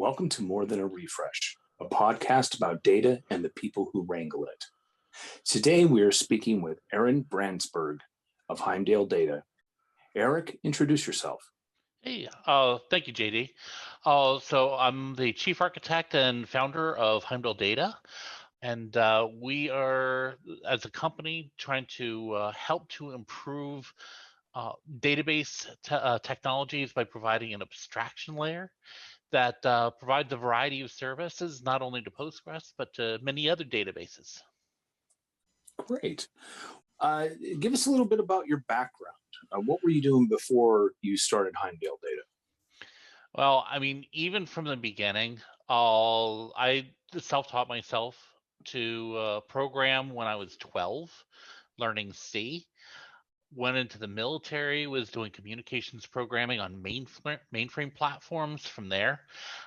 Welcome to More Than a Refresh, a podcast about data and the people who wrangle it. Today we are speaking with Erik Brandsberg of Heimdall Data. Erik, introduce yourself. Hey, thank you, JD. So I'm the chief architect and founder of Heimdall Data, and we are, as a company, trying to help to improve database technologies by providing an abstraction layer that provides a variety of services, not only to Postgres, but to many other databases. Great. Give us a little bit about your background. What were you doing before you started Heimdall Data? Well, I mean, even from the beginning, I self-taught myself to program when I was 12, learning C. Went into the military, was doing communications programming on mainframe platforms from there.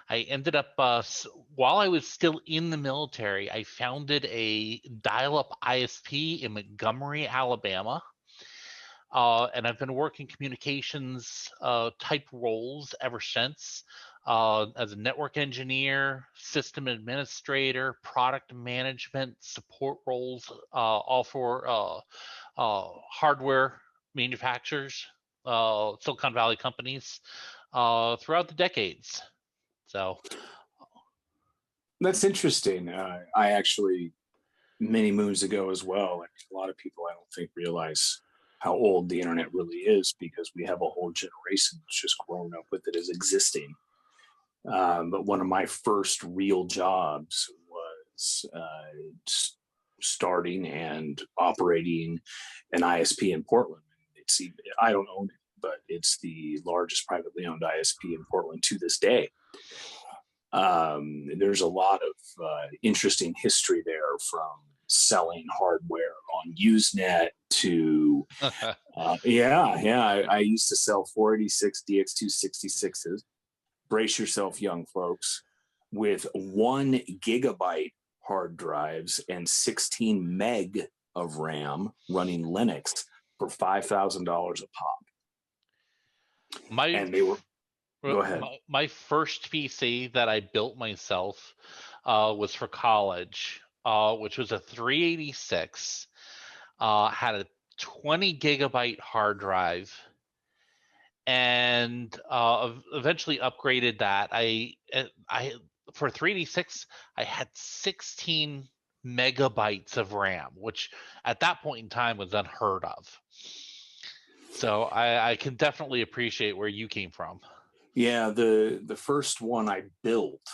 I ended up, while I was still in the military, I founded a dial-up ISP in Montgomery, Alabama. And I've been working communications type roles ever since, as a network engineer, system administrator, product management, support roles, all for hardware manufacturers, Silicon Valley companies, throughout the decades. So That's interesting. I actually, many moons ago as well, like a lot of people I don't think realize how old the internet really is because we have a whole generation that's just grown up with it as existing. But one of my first real jobs was starting and operating an ISP in Portland. I don't own it, but it's the largest privately owned ISP in Portland to this day. There's a lot of interesting history there, from selling hardware on Usenet to I used to sell 486 DX266s. Brace yourself, young folks, with 1 gigabyte hard drives and 16 meg of RAM running Linux for $5,000 a pop. And they were, go ahead. My first PC that I built myself was for college, which was a 386, had a 20 gigabyte hard drive, and eventually upgraded that. I for 386, I had 16 megabytes of RAM, which at that point in time was unheard of. So I can definitely appreciate where you came from. Yeah, the first one I built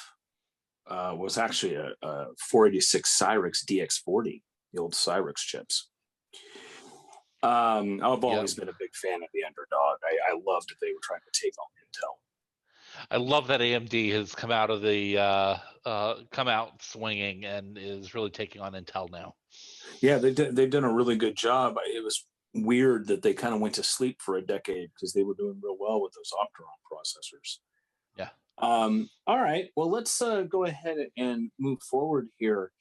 was actually a 486 Cyrix DX40, the old Cyrix chips. I've always been a big fan of the underdog. I loved that they were trying to take on Intel. I love that AMD has come out of the come out swinging and is really taking on Intel now. Yeah, they've done a really good job. It was weird that they kind of went to sleep for a decade because they were doing real well with those Opteron processors. Yeah. All right. Well, let's go ahead and move forward here.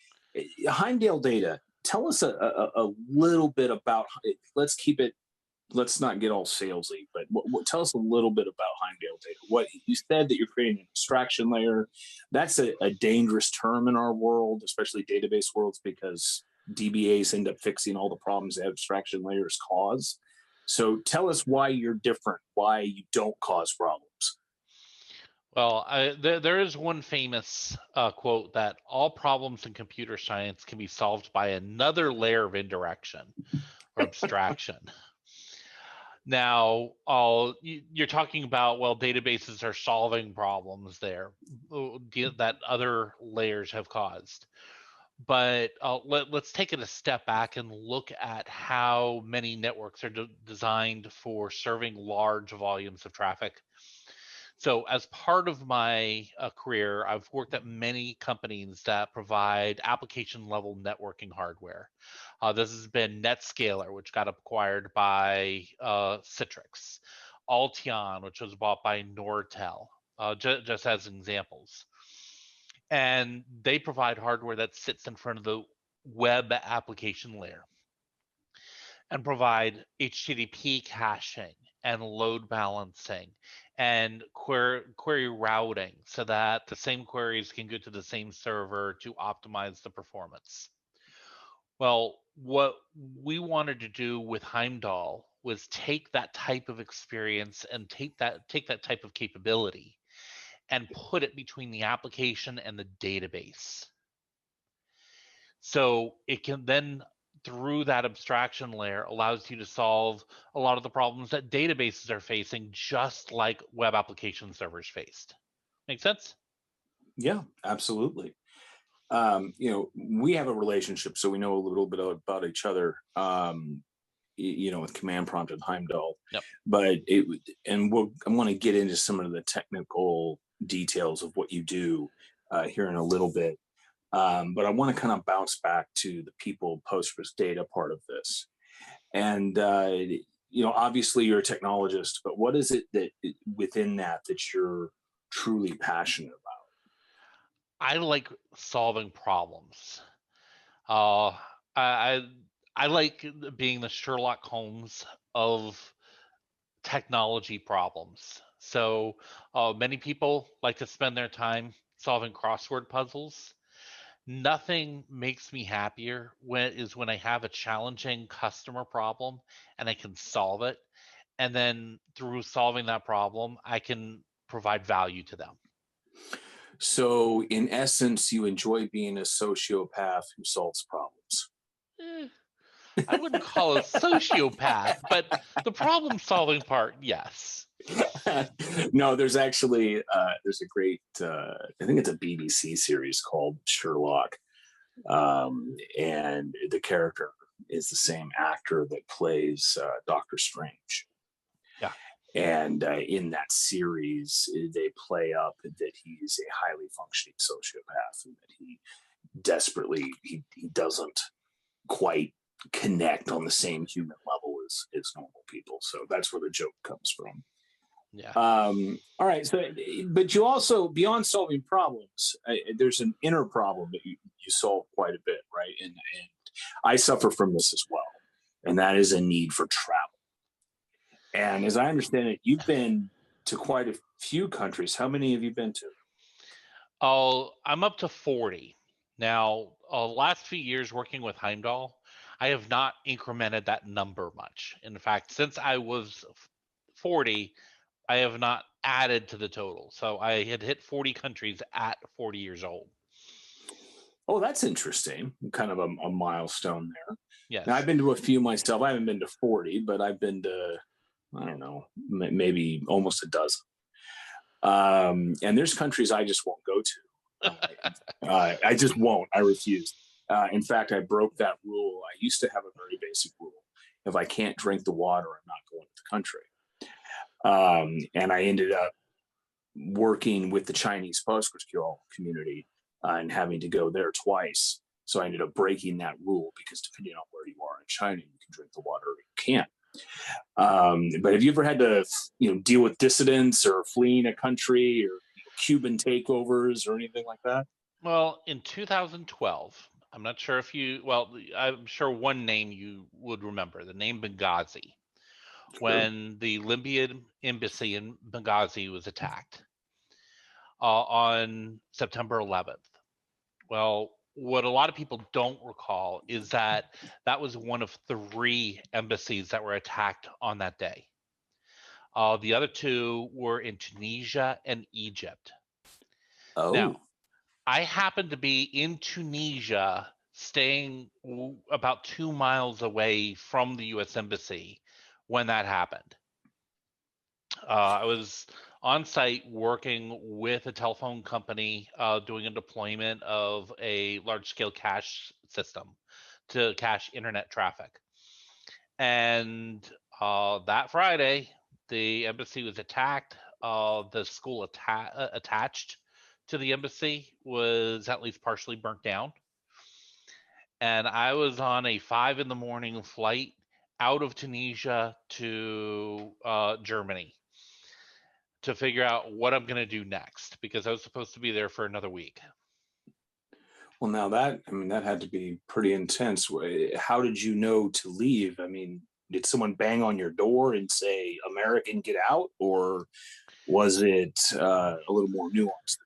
Heimdall Data. Tell us a little bit about. Let's not get all salesy, but tell us a little bit about Heimdall Data. What you said, that you're creating an abstraction layer. That's a dangerous term in our world, especially database worlds, because DBAs end up fixing all the problems that abstraction layers cause. So tell us why you're different, why you don't cause problems. Well, there is one famous quote that all problems in computer science can be solved by another layer of indirection or abstraction. Now, you're talking about, well, databases are solving problems there that other layers have caused. But let's take it a step back and look at how many networks are designed for serving large volumes of traffic. So as part of my career, I've worked at many companies that provide application level networking hardware. This has been NetScaler, which got acquired by Citrix, Alteon, which was bought by Nortel, just as examples. And they provide hardware that sits in front of the web application layer and provide HTTP caching and load balancing and query routing so that the same queries can go to the same server to optimize the performance. Well, what we wanted to do with Heimdall was take that type of experience and take that type of capability and put it between the application and the database. So it can then, through that abstraction layer, allows you to solve a lot of the problems that databases are facing, just like web application servers faced. Make sense? Yeah, absolutely. We have a relationship, so we know a little bit about each other. With command prompt and Heimdall, Yep. but I want to get into some of the technical details of what you do here in a little bit. But I want to kind of bounce back to the people Postgres data part of this. And, obviously you're a technologist, but what is it that within that you're truly passionate about? I like solving problems. Uh, I I like being the Sherlock Holmes of technology problems. So many people like to spend their time solving crossword puzzles. Nothing makes me happier when I have a challenging customer problem and I can solve it, and then through solving that problem, I can provide value to them. So, in essence, you enjoy being a sociopath who solves problems. Eh, I wouldn't call it sociopath, but the problem solving part, yes. No, there's a great I think it's a BBC series called Sherlock, and the character is the same actor that plays Doctor Strange. Yeah. And in that series, they play up that he's a highly functioning sociopath and that he desperately he doesn't quite connect on the same human level as normal people. So that's where the joke comes from. Yeah. All right. So, but you also, beyond solving problems, there's an inner problem that you solve quite a bit, right? And I suffer from this as well, and that is a need for travel. And as I understand it, you've been to quite a few countries. How many have you been to? I'm up to 40. Now, last few years working with Heimdall, I have not incremented that number much. In fact, since I was 40, I have not added to the total. So I had hit 40 countries at 40 years old. Oh, that's interesting. Kind of a milestone there. Now, I've Yes. been to a few myself. I haven't been to 40, but I've been to, I don't know, maybe almost a dozen. And there's countries I just won't go to. I just won't. I refuse. In fact, I broke that rule. I used to have a very basic rule. If I can't drink the water, I'm not going to the country. And I ended up working with the Chinese PostgreSQL community and having to go there twice. So I ended up breaking that rule because depending on where you are in China, you can drink the water or you can't. But have you ever had to, deal with dissidents or fleeing a country or Cuban takeovers or anything like that? Well, in 2012, I'm not sure if I'm sure one name you would remember, the name Benghazi, Sure. when the Libyan embassy in Benghazi was attacked on September 11th. Well, what a lot of people don't recall is that that was one of three embassies that were attacked on that day. The other two were in Tunisia and Egypt. Now, Oh, I happened to be in Tunisia, staying about 2 miles away from the U.S. Embassy when that happened. I was on site working with a telephone company doing a deployment of a large scale cache system to cache internet traffic. And that Friday, the embassy was attacked. The school attached to the embassy was at least partially burnt down. And I was on a 5 in the morning flight out of Tunisia to Germany to figure out what I'm going to do next because I was supposed to be there for another week. well, now that had to be pretty intense. How did you know to leave? I mean, did someone bang on your door and say, "American, get out," or was it a little more nuanced?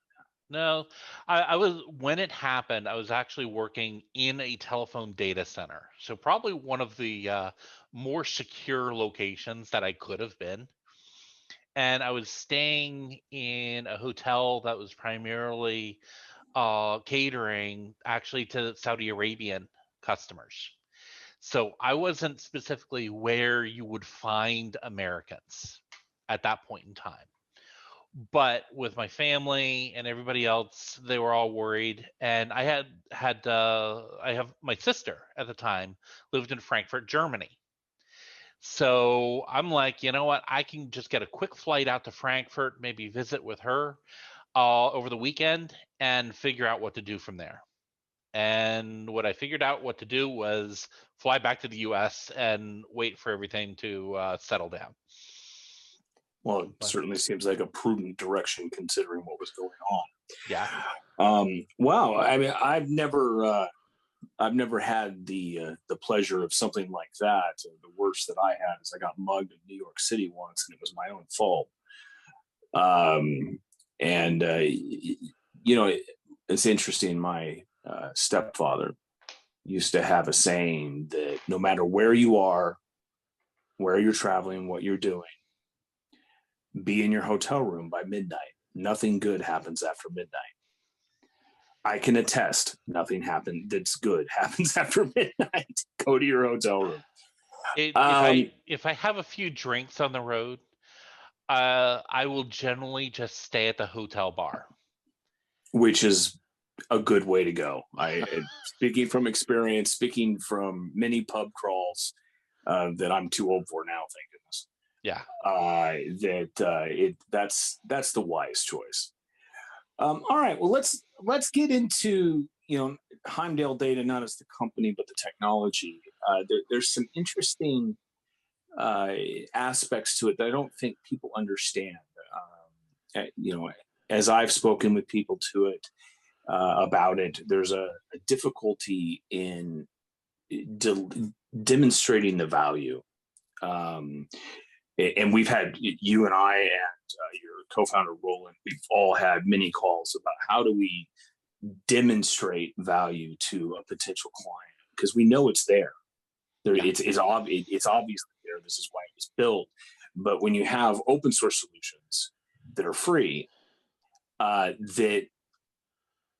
No, I was when it happened, I was actually working in a telephone data center. So probably one of the more secure locations that I could have been. And I was staying in a hotel that was primarily catering actually to Saudi Arabian customers. So I wasn't specifically where you would find Americans at that point in time. But with my family and everybody else, they were all worried. And I have my sister at the time lived in Frankfurt, Germany. So I'm like, you know what? I can just get a quick flight out to Frankfurt, maybe visit with her over the weekend and figure out what to do from there. And what I figured out what to do was fly back to the US and wait for everything to settle down. Well, it But certainly seems like a prudent direction considering what was going on. yeah. Wow. I mean, I've never had the pleasure of something like that. The worst that I had is I got mugged in New York City once, and it was my own fault. And it's interesting. My stepfather used to have a saying that no matter where you are, where you're traveling, what you're doing, be in your hotel room by midnight. Nothing good happens after midnight. I can attest, nothing happened that's good happens after midnight. Go to your hotel room. If I have a few drinks on the road, I will generally just stay at the hotel bar. Which is a good way to go. Speaking from experience, speaking from many pub crawls that I'm too old for now, thank goodness. Yeah. That's the wise choice. All right, well let's get into Heimdall Data, not as the company but the technology. There's some interesting aspects to it that I don't think people understand. As I've spoken with people to it about it, there's a difficulty in demonstrating the value. And we've had, you and I and your co-founder Roland, we've all had many calls about how do we demonstrate value to a potential client, because we know it's there. Yeah. It's obviously there. This is why it was built. But when you have open source solutions that are free, that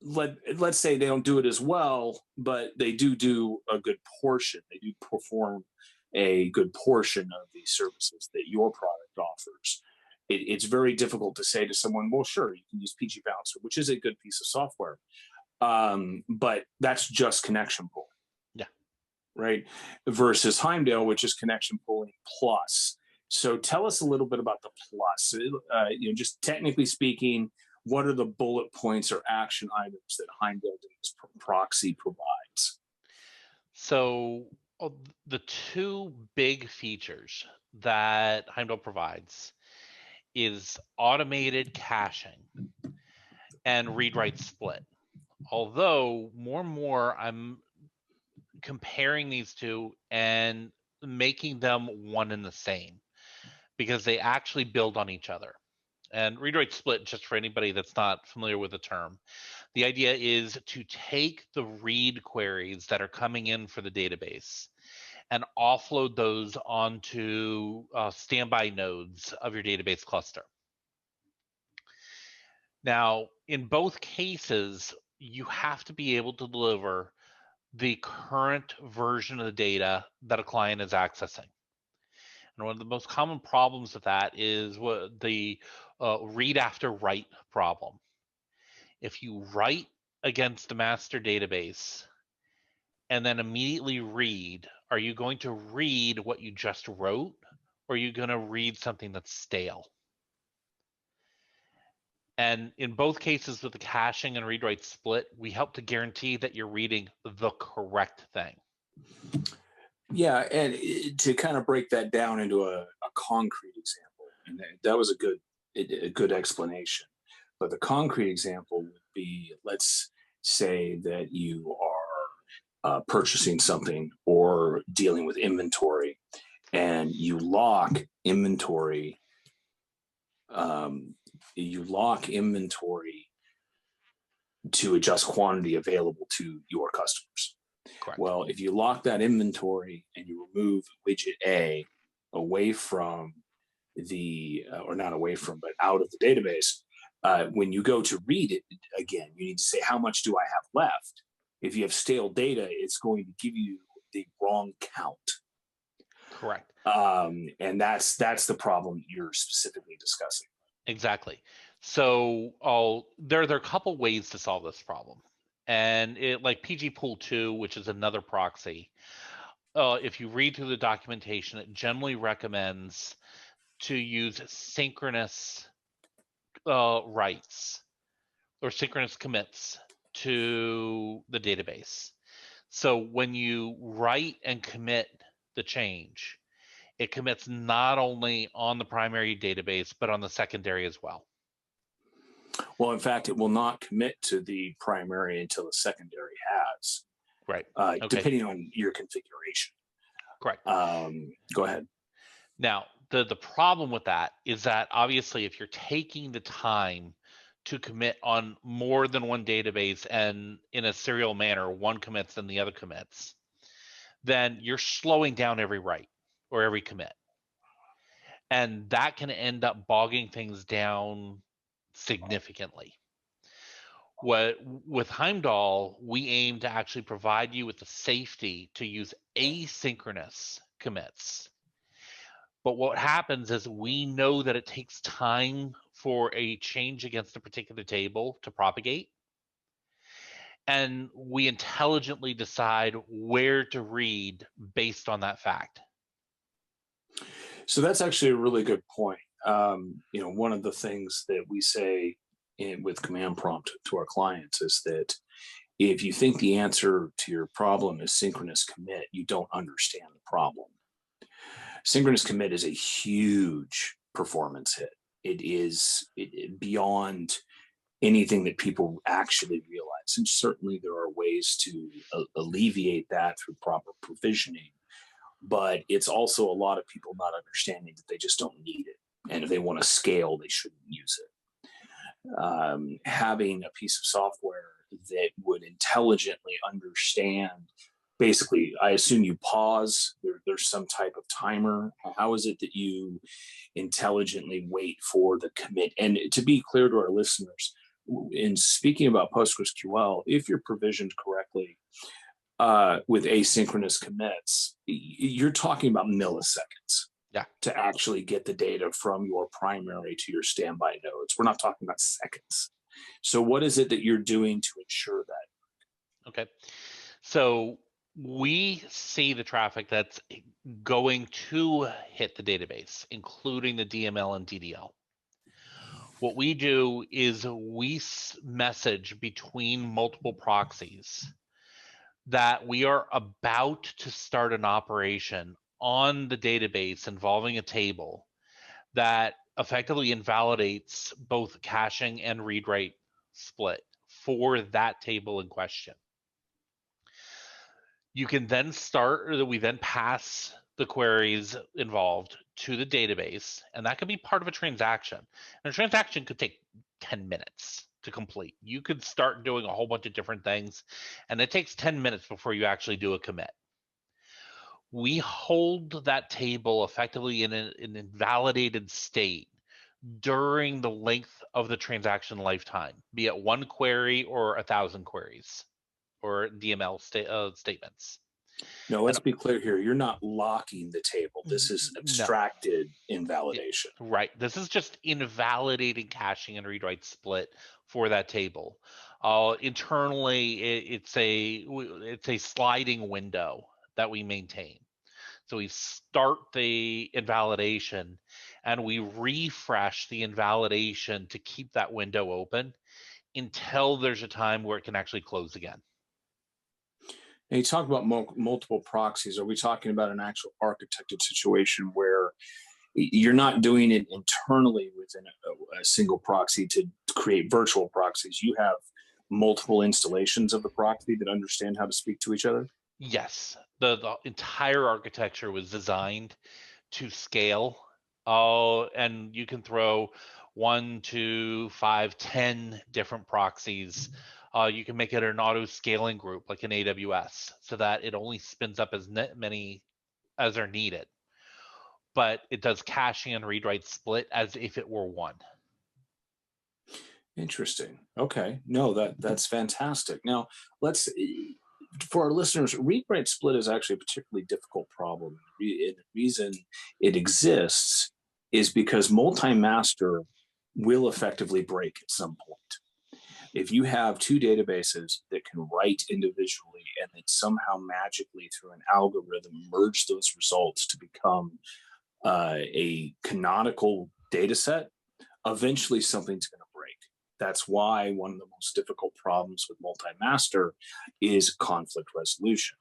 let's say they don't do it as well, but they do a good portion. They do perform a good portion of the services that your product offers. It's very difficult to say to someone, well, sure, you can use PG Bouncer, which is a good piece of software, but that's just connection pooling. Yeah. Right. Versus Heimdall, which is connection pooling plus. So tell us a little bit about the plus. Just technically speaking, what are the bullet points or action items that Heimdall Data's proxy provides? So the two big features that Heimdall provides is automated caching and read-write split. Although more and more I'm comparing these two and making them one and the same because they actually build on each other. And read-write split, just for anybody that's not familiar with the term, the idea is to take the read queries that are coming in for the database and offload those onto standby nodes of your database cluster. Now, in both cases, you have to be able to deliver the current version of the data that a client is accessing. And one of the most common problems with that is what the read after write problem. If you write against the master database and then immediately read, are you going to read what you just wrote, or are you going to read something that's stale? And in both cases with the caching and read-write split, we help to guarantee that you're reading the correct thing. Yeah, and to kind of break that down into a concrete example, and that was a good explanation. But the concrete example would be, let's say that you are purchasing something or dealing with inventory, and you lock inventory. You lock inventory to adjust quantity available to your customers. Correct. Well, if you lock that inventory and you remove widget A away from or not away from, but out of the database, when you go to read it again, you need to say, how much do I have left? If you have stale data, it's going to give you the wrong count. Correct. And that's the problem you're specifically discussing. Exactly. So there are a couple ways to solve this problem. And like PG Pool 2, which is another proxy, if you read through the documentation, it generally recommends to use synchronous writes or synchronous commits to the database. So when you write and commit the change, it commits not only on the primary database, but on the secondary as well. Well, in fact, it will not commit to the primary until the secondary has. Right. Okay. Depending on your configuration. Correct. Go ahead. Now, the problem with that is that obviously if you're taking the time to commit on more than one database and in a serial manner, one commits and the other commits, then you're slowing down every write or every commit. And that can end up bogging things down significantly. With Heimdall, we aim to actually provide you with the safety to use asynchronous commits. But what happens is we know that it takes time for a change against a particular table to propagate. And we intelligently decide where to read based on that fact. So that's actually a really good point. One of the things that we say with command prompt to our clients is that if you think the answer to your problem is synchronous commit, you don't understand the problem. Synchronous commit is a huge performance hit. It is beyond anything that people actually realize. And certainly there are ways to alleviate that through proper provisioning. But it's also a lot of people not understanding that they just don't need it. And if they want to scale, they shouldn't use it. Having a piece of software that would intelligently understand, basically, I assume you pause, there's some type of timer. How is it that you intelligently wait for the commit? And to be clear to our listeners, in speaking about PostgreSQL, if you're provisioned correctly with asynchronous commits, you're talking about milliseconds to actually get the data from your primary to your standby nodes. We're not talking about seconds. So what is it that you're doing to ensure that? Okay. So we see the traffic that's going to hit the database, including the DML and DDL. What we do is we message between multiple proxies that we are about to start an operation on the database involving a table that effectively invalidates both caching and read-write split for that table in question. You can then we then pass the queries involved to the database, and that could be part of a transaction. And a transaction could take 10 minutes to complete. You could start doing a whole bunch of different things, and it takes 10 minutes before you actually do a commit. We hold that table effectively in an invalidated state during the length of the transaction lifetime, be it one query or 1,000 queries or DML statements. No, let's be clear here. You're not locking the table. This is abstracted invalidation. Right. This is just invalidating caching and read-write split for that table. Internally, it's a sliding window that we maintain. So we start the invalidation and we refresh the invalidation to keep that window open until there's a time where it can actually close again. And you talk about multiple proxies. Are we talking about an actual architected situation where you're not doing it internally within a single proxy to create virtual proxies? You have multiple installations of the proxy that understand how to speak to each other? Yes. The entire architecture was designed to scale. And you can throw 1, 2, 5, 10 different proxies. You can make it an auto scaling group like an AWS so that it only spins up as many as are needed. But it does caching and read-write split as if it were one. Interesting. Okay. No, that's fantastic. Now, let's for our listeners, read-write split is actually a particularly difficult problem. And the reason it exists is because multi-master will effectively break at some point. If you have two databases that can write individually and then somehow magically through an algorithm merge those results to become a canonical data set, eventually something's going to break. That's why one of the most difficult problems with multi-master is conflict resolution.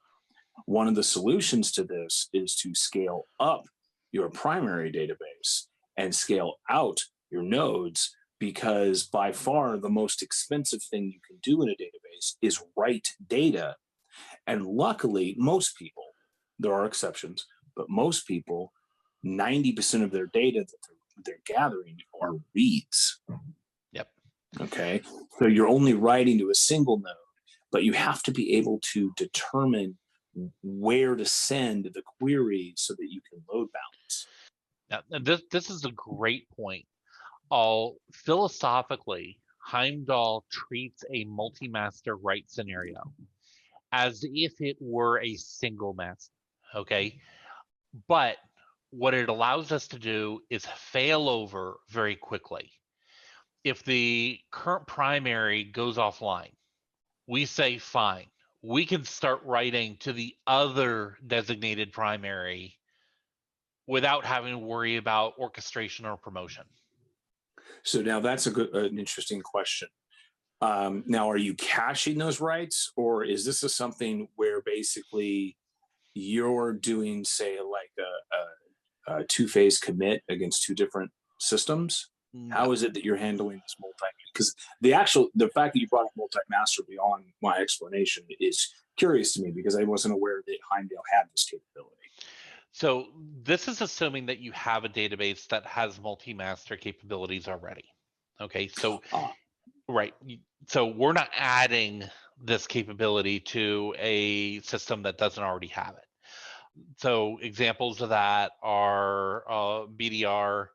One of the solutions to this is to scale up your primary database and scale out your nodes, because by far the most expensive thing you can do in a database is write data. And luckily, most people, there are exceptions, but most people, 90% of their data that they're gathering are reads. Yep. Okay. So you're only writing to a single node, but you have to be able to determine where to send the query so that you can load balance. Now, this is a great point. Philosophically, Heimdall treats a multi-master write scenario as if it were a single master. Okay. But what it allows us to do is fail over very quickly. If the current primary goes offline, we say fine. We can start writing to the other designated primary without having to worry about orchestration or promotion. So now that's an interesting question. Now, are you caching those writes, or is this something where basically you're doing, say, like a two-phase commit against two different systems? No. How is it that you're handling this because the fact that you brought up multi-master beyond my explanation is curious to me, because I wasn't aware that Heimdall had this capability. So this is assuming that you have a database that has multi-master capabilities already. Okay, so right. So we're not adding this capability to a system that doesn't already have it. So examples of that are BDR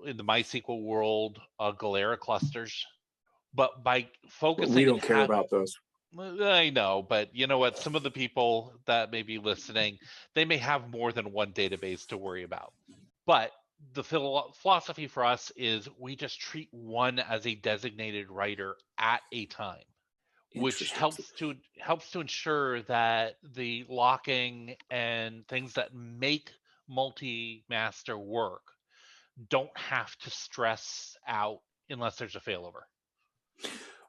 in the MySQL world, Galera clusters. But by focusing, we don't care about those. I know, but you know what? Some of the people that may be listening, they may have more than one database to worry about. But the philosophy for us is we just treat one as a designated writer at a time, which helps to ensure that the locking and things that make multi-master work don't have to stress out unless there's a failover.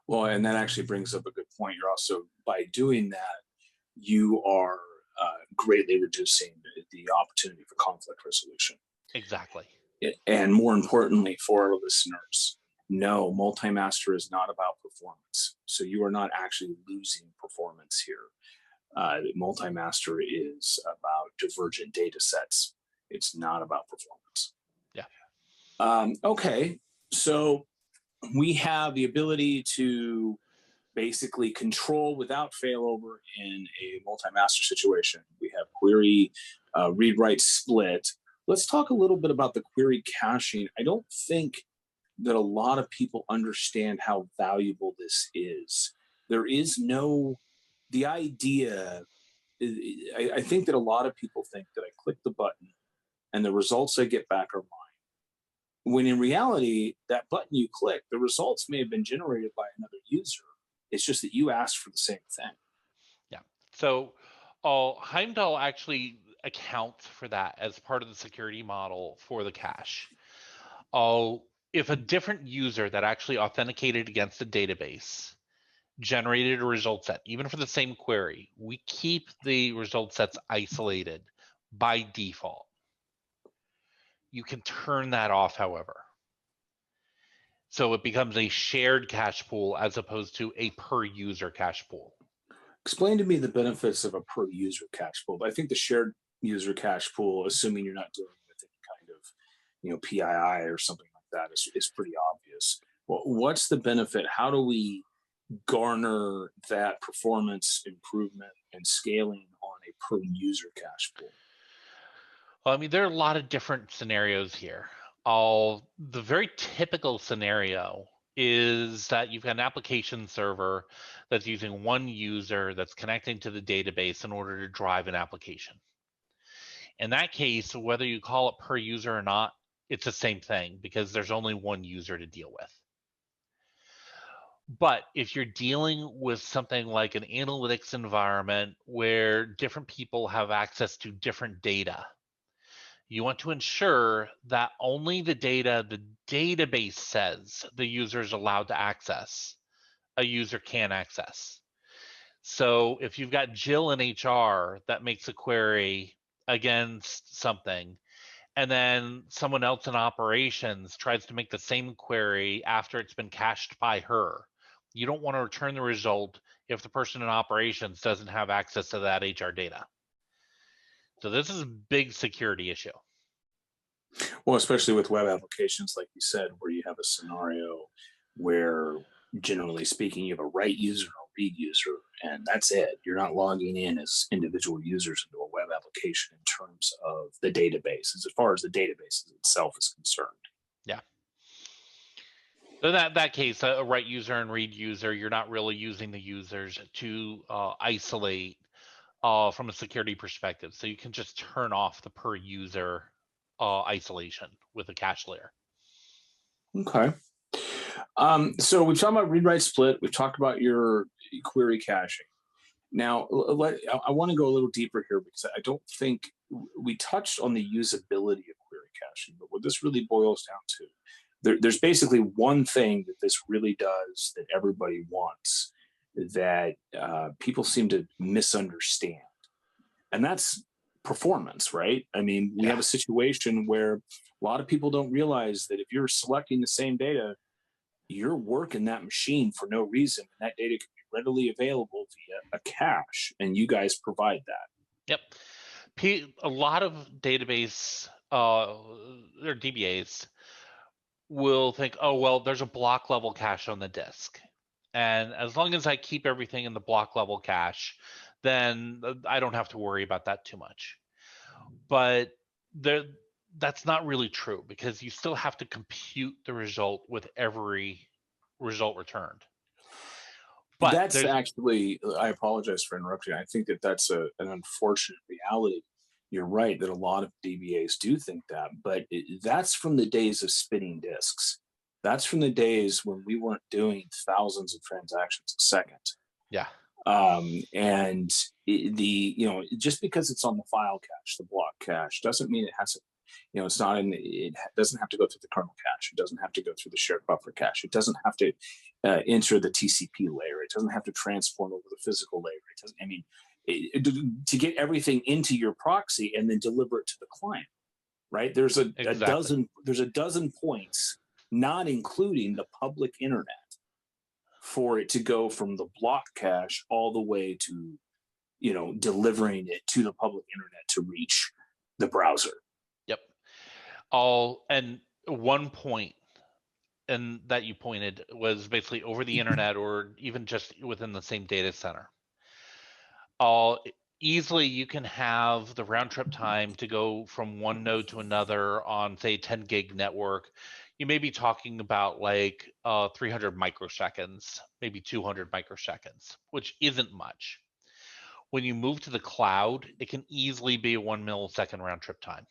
Well, and that actually brings up a good point. You're also, by doing that, you are greatly reducing the opportunity for conflict resolution. Exactly. And more importantly, for our listeners, no, multi-master is not about performance. So you are not actually losing performance here. Multi-master is about divergent data sets. It's not about performance. Yeah. Okay. So we have the ability to basically control without failover in a multi-master situation. We have query read-write split. Let's talk a little bit about the query caching. I don't think that a lot of people understand how valuable this is. There is the idea, I think that a lot of people think that I click the button and the results I get back are mine. When in reality, that button you click, the results may have been generated by another user. It's just that you asked for the same thing. Yeah. So Heimdall actually accounts for that as part of the security model for the cache. If a different user that actually authenticated against the database generated a result set, even for the same query, we keep the result sets isolated by default. You can turn that off, however. So it becomes a shared cache pool as opposed to a per user cache pool. Explain to me the benefits of a per user cache pool. I think the shared user cache pool, assuming you're not dealing with PII or something like that is pretty obvious. Well, what's the benefit? How do we garner that performance improvement and scaling on a per user cache pool? Well, I mean, there are a lot of different scenarios here. The very typical scenario is that you've got an application server that's using one user that's connecting to the database in order to drive an application. In that case, whether you call it per user or not, it's the same thing because there's only one user to deal with. But if you're dealing with something like an analytics environment where different people have access to different data, you want to ensure that only the data the database says the user is allowed to access, a user can access. So if you've got Jill in HR that makes a query against something, and then someone else in operations tries to make the same query after it's been cached by her, you don't want to return the result if the person in operations doesn't have access to that HR data. So this is a big security issue. Well, especially with web applications, like you said, where you have a scenario where, generally speaking, you have a write user and a read user, and that's it. You're not logging in as individual users into a web application in terms of the database, as far as the database itself is concerned. Yeah. So that case, a write user and read user, you're not really using the users to isolate from a security perspective. So you can just turn off the per user isolation with a cache layer. Okay. So we've talked about read write split. We've talked about your query caching. Now, I want to go a little deeper here because I don't think we touched on the usability of query caching, but what this really boils down to, there's basically one thing that this really does that everybody wants that people seem to misunderstand, and that's performance, right? I mean, we Yeah. have a situation where a lot of people don't realize that if you're selecting the same data, you're working that machine for no reason, and that data can be readily available via a cache, and you guys provide that. Yep. A lot of database or DBAs will think, oh, well, there's a block level cache on the disk. And as long as I keep everything in the block level cache, then I don't have to worry about that too much. But there, that's not really true because you still have to compute the result with every result returned. But That's actually, I apologize for interrupting. I think that that's an unfortunate reality. You're right that a lot of DBAs do think that, but that's from the days of spinning disks. That's from the days when we weren't doing thousands of transactions a second. yeah, And just because it's on the file cache, the block cache, doesn't mean it has to, it's not in, it doesn't have to go through the kernel cache. It doesn't have to go through the shared buffer cache. It doesn't have to enter the TCP layer. It doesn't have to transport over the physical layer. It doesn't, I mean, to get everything into your proxy and then deliver it to the client, right? exactly. There's a dozen points, not including the public internet, for it to go from the block cache all the way to delivering it to the public internet to reach the browser. Yep. And one point and that you pointed was basically over the internet or even just within the same data center. All easily you can have the round trip time to go from one node to another on say 10 gig network. You may be talking about like 300 microseconds, maybe 200 microseconds, which isn't much. When you move to the cloud, it can easily be a 1 millisecond round trip time.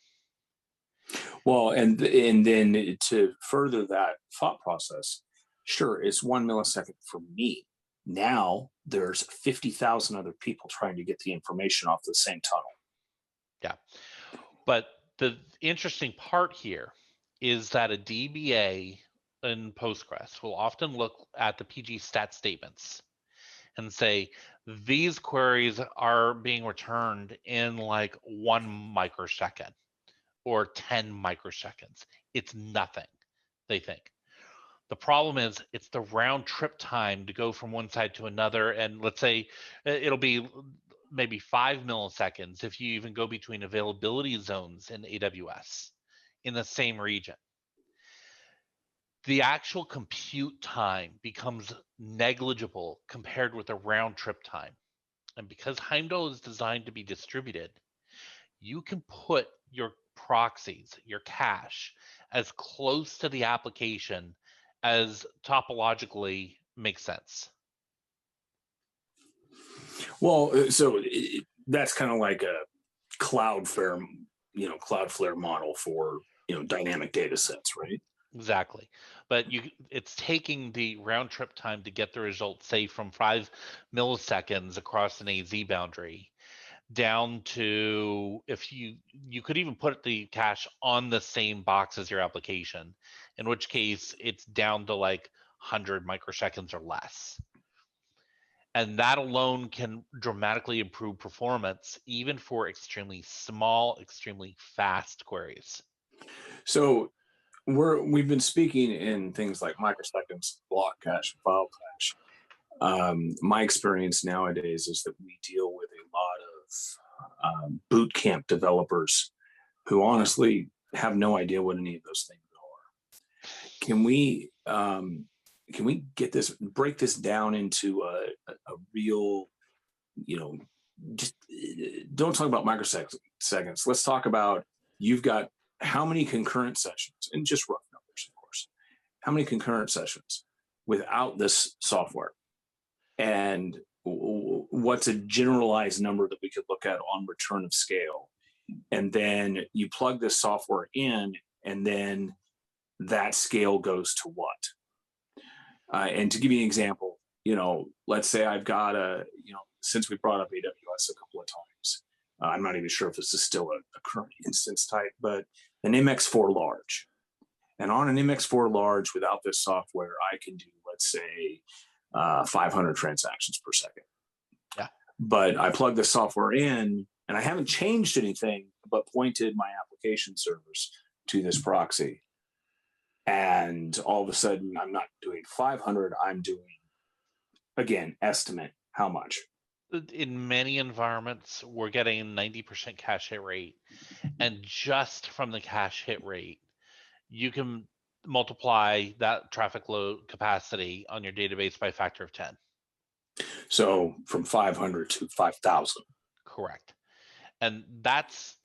Well, and then to further that thought process, sure, it's 1 millisecond for me. Now there's 50,000 other people trying to get the information off the same tunnel. Yeah. But the interesting part here is that a DBA in Postgres will often look at the PG stat statements and say, these queries are being returned in like 1 microsecond or 10 microseconds. It's nothing, they think. The problem is it's the round trip time to go from one side to another. And let's say it'll be maybe 5 milliseconds if you even go between availability zones in AWS. in the same region. The actual compute time becomes negligible compared with the round trip time. And because Heimdall is designed to be distributed, you can put your proxies, your cache, as close to the application as topologically makes sense. Well, so that's kind of like a Cloudflare, Cloudflare model for, dynamic data sets, right? Exactly. But it's taking the round trip time to get the result, say, from 5 milliseconds across an AZ boundary down to, if you could even put the cache on the same box as your application, in which case it's down to like 100 microseconds or less. And that alone can dramatically improve performance, even for extremely small, extremely fast queries. So we've been speaking in things like microseconds, block cache, file cache. My experience nowadays is that we deal with a lot of boot camp developers who honestly have no idea what any of those things are. Can we break this down into a real, just don't talk about microseconds. Let's talk about, you've got how many concurrent sessions, and just rough numbers, of course. How many concurrent sessions without this software? And what's a generalized number that we could look at on return of scale? And then you plug this software in, and then that scale goes to what? And to give you an example, let's say I've got since we brought up AWS a couple of times, I'm not even sure if this is still a current instance type, but an MX4 large. And on an MX4 large without this software, I can do, let's say, 500 transactions per second. Yeah. But I plug the software in, and I haven't changed anything but pointed my application servers to this proxy. And all of a sudden, I'm not doing 500, I'm doing, again, estimate how much. In many environments, we're getting 90% cache hit rate. And just from the cache hit rate, you can multiply that traffic load capacity on your database by a factor of 10. So from 500 to 5,000. Correct. And that's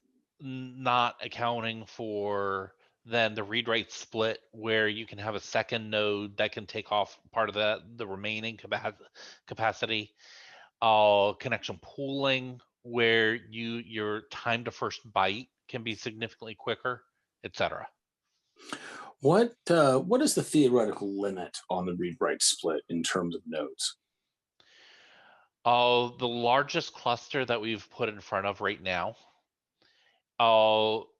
not accounting for then the read write split, where you can have a second node that can take off part of the remaining capacity. Connection pooling, where your time to first byte can be significantly quicker, etc. What is the theoretical limit on the read write split in terms of nodes? The largest cluster that we've put in front of right now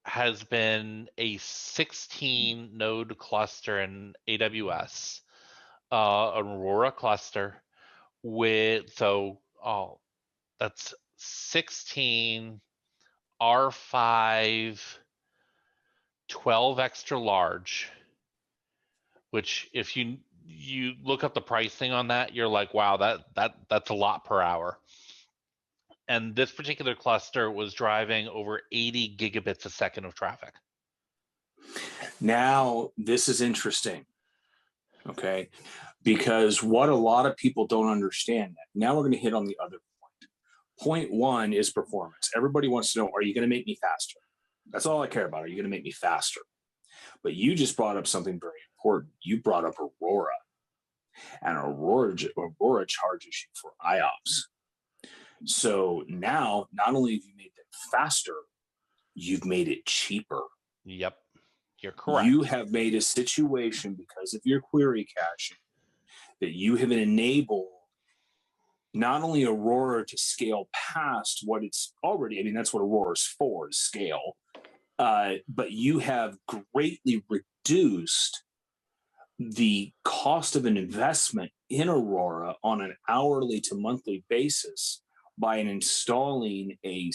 has been a 16 node cluster in AWS, Aurora cluster that's 16 R5 12 extra large, which if you look up the pricing on that, you're like, wow, that's a lot per hour. And this particular cluster was driving over 80 gigabits a second of traffic. Now, this is interesting, okay? Because what a lot of people don't understand, now we're going to hit on the other point. Point one is performance. Everybody wants to know, are you going to make me faster? That's all I care about. Are you going to make me faster? But you just brought up something very important. You brought up Aurora. And Aurora charges you for IOPS. So now, not only have you made it faster, you've made it cheaper. Yep, you're correct. You have made a situation, because of your query caching, that you have enabled not only Aurora to scale past what it's already, I mean, that's what Aurora's for, is scale, but you have greatly reduced the cost of an investment in Aurora on an hourly to monthly basis by installing a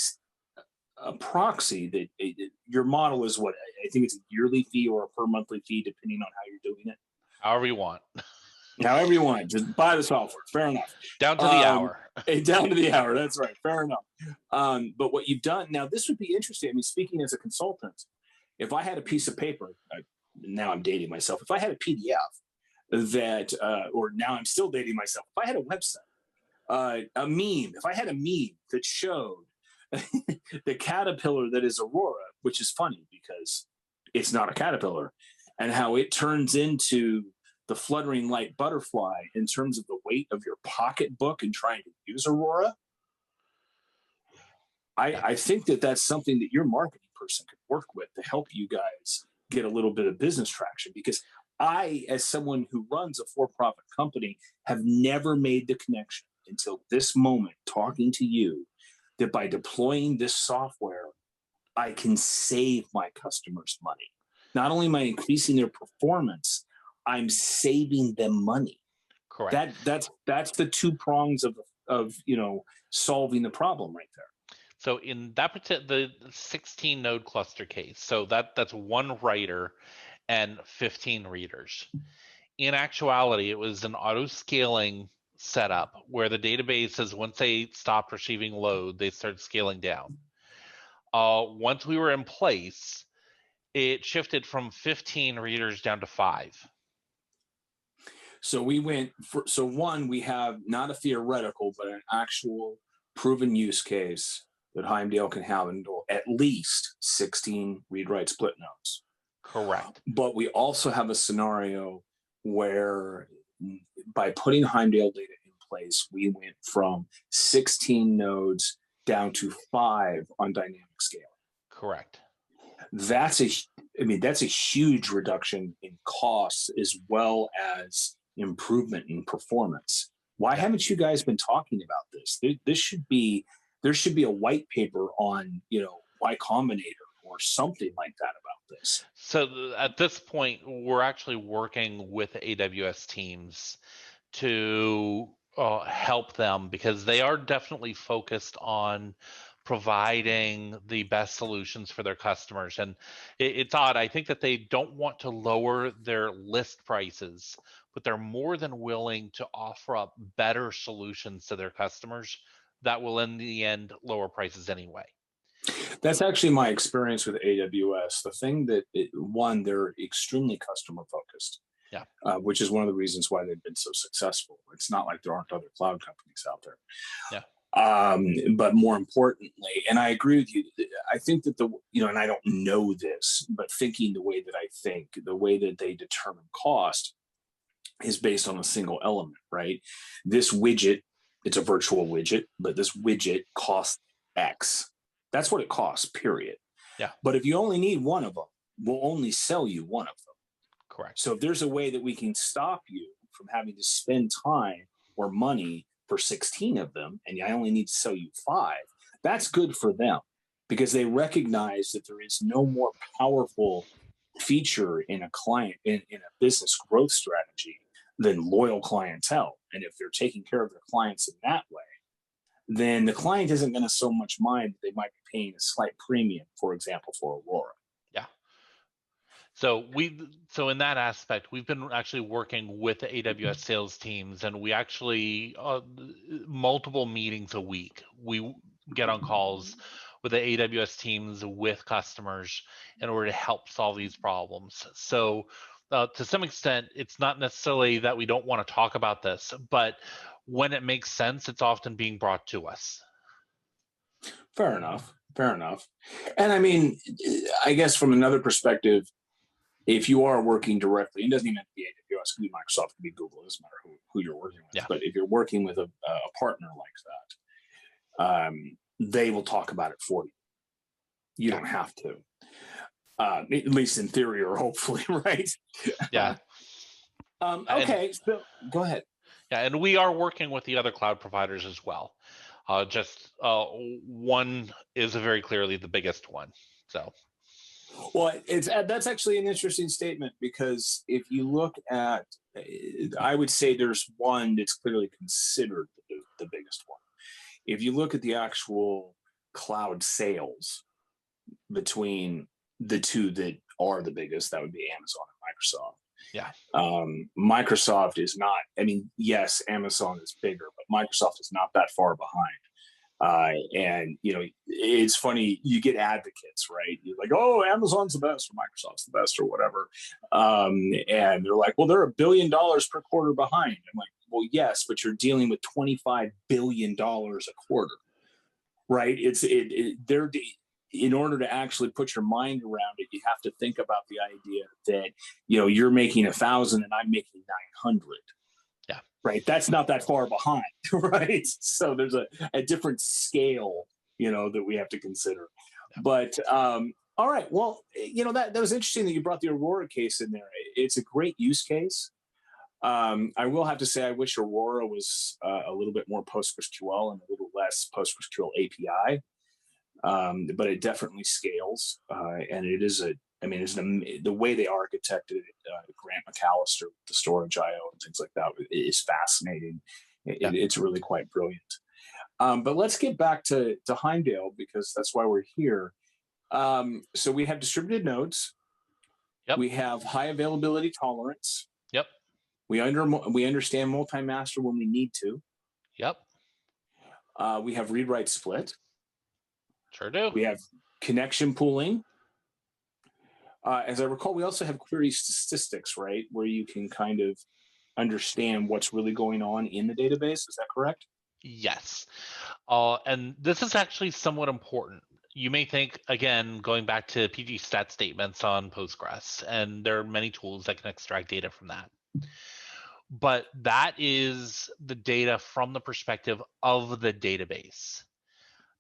proxy that your model is what, I think it's a yearly fee or a per monthly fee, depending on how you're doing it. However you want. However you want, just buy the software. Fair enough. Down to the hour. Down to the hour. That's right. Fair enough. But what you've done now, this would be interesting. I mean, speaking as a consultant, if I had a piece of paper, now I'm dating myself. If I had a PDF that, or now I'm still dating myself. If I had a website, a meme, if I had a meme that showed the caterpillar that is Aurora, which is funny because it's not a caterpillar, and how it turns into the fluttering light butterfly in terms of the weight of your pocketbook and trying to use Aurora, I think that that's something that your marketing person could work with to help you guys get a little bit of business traction. Because I, as someone who runs a for-profit company, have never made the connection until this moment talking to you that by deploying this software, I can save my customers money. Not only am I increasing their performance, I'm saving them money. Correct. That's the two prongs of solving the problem right there. So in that particular, the 16 node cluster case, so that's one writer and 15 readers. In actuality, it was an auto scaling setup where the databases, once they stopped receiving load, they started scaling down. Once we were in place, it shifted from 15 readers down to 5. So we went for, so one, we have not a theoretical, but an actual proven use case that Heimdall can handle at least 16 read-write split nodes. Correct. But we also have a scenario where by putting Heimdall data in place, we went from 16 nodes down to 5 on dynamic scaling. Correct. That's a huge reduction in costs as well as improvement in performance. Why haven't you guys been talking about this? There should be a white paper on, Y Combinator or something like that about this. So at this point, we're actually working with AWS teams to help them, because they are definitely focused on providing the best solutions for their customers. And it's odd. I think that they don't want to lower their list prices, but they're more than willing to offer up better solutions to their customers that will, in the end, lower prices anyway. That's actually my experience with AWS. The thing that, one, they're extremely customer focused. Yeah. Which is one of the reasons why they've been so successful. It's not like there aren't other cloud companies out there. Yeah. But more importantly, and I agree with you, I think that and I don't know this, but thinking the way that I think, the way that they determine cost is based on a single element, right? This widget, it's a virtual widget, but this widget costs X. That's what it costs, period. Yeah. But if you only need one of them, we'll only sell you one of them. Correct. So if there's a way that we can stop you from having to spend time or money for 16 of them, and I only need to sell you 5, that's good for them, because they recognize that there is no more powerful feature in a client, in a business growth strategy, than loyal clientele. And if they're taking care of their clients in that way, then the client isn't going to so much mind that they might be paying a slight premium, for example, for Aurora. Yeah. So in that aspect, we've been actually working with the AWS sales teams, and we actually multiple meetings a week. We get on calls with the AWS teams with customers in order to help solve these problems. So to some extent, it's not necessarily that we don't want to talk about this, but when it makes sense, it's often being brought to us. Fair enough. And I mean, I guess from another perspective, if you are working directly, it doesn't even have to be AWS, it could be Microsoft, it could be Google, it doesn't matter who you're working with. Yeah. But if you're working with a partner like that, they will talk about it for you. You don't have to, at least in theory or hopefully, right? Yeah. Okay, so go ahead. Yeah, and we are working with the other cloud providers as well. One is very clearly the biggest one. So, well, that's actually an interesting statement, because if you look at, I would say there's one that's clearly considered the biggest one. If you look at the actual cloud sales between the two that are the biggest, that would be Amazon and Microsoft. Yeah. Microsoft is not, I mean, yes, Amazon is bigger, but Microsoft is not that far behind. And it's funny, you get advocates, right? You're like, oh, Amazon's the best, or Microsoft's the best, or whatever. And they're like, well, they're $1 billion per quarter behind. I'm like, well, yes, but you're dealing with $25 billion a quarter, right? They're in order to actually put your mind around it, you have to think about the idea that you're making 1,000 and I'm making 900. Yeah. Right. That's not that far behind. Right. So there's a different scale, that we have to consider. Yeah. But all right. Well, that was interesting that you brought the Aurora case in there. It's a great use case. I will have to say, I wish Aurora was a little bit more PostgreSQL and a little less PostgreSQL API. But it definitely scales, and it is the way they architected it, Grant McAllister, the storage IO and things like that is fascinating. It's really quite brilliant. But let's get back to Heimdall, because that's why we're here. So we have distributed nodes. Yep. We have high availability tolerance. Yep. We understand multi-master when we need to. Yep. We have read-write split. Sure do. We have connection pooling. As I recall, we also have query statistics, right? Where you can kind of understand what's really going on in the database. Is that correct? Yes. And this is actually somewhat important. You may think, again, going back to PG stat statements on Postgres, and there are many tools that can extract data from that. But that is the data from the perspective of the database,